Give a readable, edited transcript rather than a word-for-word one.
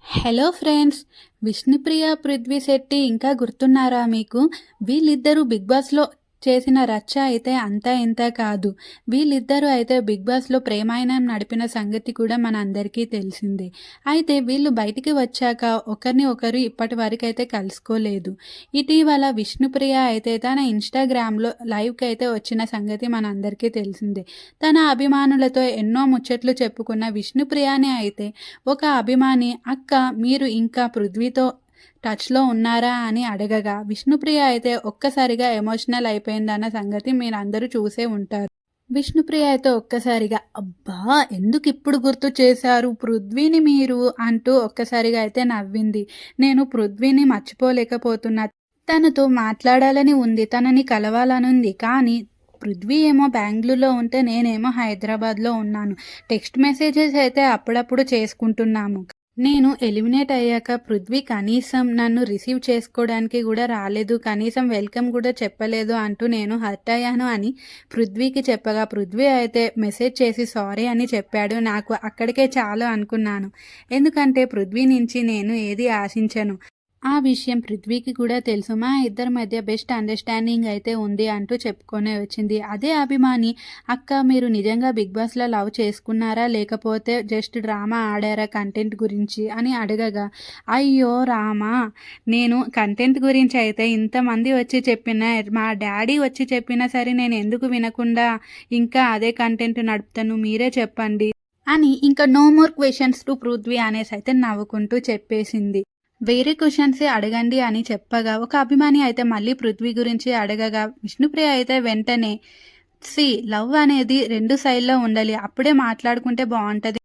Hello friends! Vishnupriya, Prithvi Shetty ఇంకా గుర్తున్నారా మీకు? వీళ్ళిద్దరూ 'బిగ్ బాస్'లో చేసిన రచ్చ అయితే అంతా ఇంతా కాదు. వీళ్ళిద్దరూ అయితే 'బిగ్ బాస్'లో ప్రేమాయణం నడిపిన సంగతి కూడా మనందరికీ తెలిసిందే. అయితే వీళ్ళు బయటికి వచ్చాక ఒకరిని ఒకరు ఇప్పటి వరకైతే కలుసుకోలేదు. ఇటీవల విష్ణుప్రియ అయితే తన ఇన్‌స్టాగ్రామ్‌లో లైవ్‌కైతే వచ్చిన సంగతి మనందరికీ తెలిసిందే. తన అభిమానులతో ఎన్నో ముచ్చట్లు చెప్పుకున్న విష్ణుప్రియని అయితే ఒక అభిమాని "అక్క, మీరు ఇంకా పృథ్వీతో టచ్‌లో ఉన్నారా?" అని అడగగా విష్ణుప్రియ అయితే ఒక్కసారిగా ఎమోషనల్ అయిపోయిందన్న సంగతి మీరందరూ చూసే ఉంటారు. విష్ణుప్రియ అయితే ఒక్కసారిగా "అబ్బా! ఎందుకిప్పుడు గుర్తు చేశారు పృథ్వీని మీరు" అంటూ ఒక్కసారిగా అయితే నవ్వింది. "నేను పృథ్వీని మర్చిపోలేకపోతున్నా. తనతో మాట్లాడాలని ఉంది, తనని కలవాలనుంది. కానీ పృథ్వీ ఏమో బెంగుళూరులో ఉంటే నేనేమో హైదరాబాద్‌లో ఉన్నాను. టెక్స్ట్ మెసేజెస్ అయితే అప్పుడప్పుడు చేసుకుంటున్నాము. నేను ఎలిమినేట్ అయ్యాక పృథ్వీ కనీసం నన్ను రిసీవ్ చేసుకోవడానికి కూడా రాలేదు. కనీసం వెల్కమ్ కూడా చెప్పలేదు" అంటూ నేను హర్ట్ అయ్యాను అని పృథ్వీకి చెప్పగా పృథ్వీ అయితే మెసేజ్ చేసి సారీ అని చెప్పాడు. నాకు అక్కడికే చాలు అనుకున్నాను. ఎందుకంటే పృథ్వీ నుంచి నేను ఏది ఆశించను. ఆ విషయం పృథ్వీకి కూడా తెలుసు. మా ఇద్దరి మధ్య బెస్ట్ అండర్‌స్టాండింగ్ అయితే ఉంది అంటూ చెప్పుకొనే వచ్చింది. అదే అభిమాని "అక్క, మీరు నిజంగా 'బిగ్ బాస్'లో లవ్ చేసుకున్నారా? లేకపోతే జస్ట్ డ్రామా ఆడారా కంటెంట్ గురించి?" అని అడగగా "అయ్యో రామా! నేను కంటెంట్ గురించి అయితే ఇంతమంది వచ్చి చెప్పినా, మా డ్యాడీ వచ్చి చెప్పినా సరే నేను ఎందుకు వినకుండా ఇంకా అదే కంటెంట్ నడుపుతాను, మీరే చెప్పండి" అని ఇంకా "no more questions to Prithvi" అనేసి అయితే నవ్వుకుంటూ చెప్పేసింది. వేరే క్వెషన్సే అడగండి అని చెప్పగా ఒక అభిమాని అయితే మళ్ళీ పృథ్వీ గురించి అడగగా విష్ణుప్రియ అయితే వెంటనే లవ్ అనేది 2 సైడ్‌లో ఉండాలి. అప్పుడే మాట్లాడుకుంటే బావుంటది.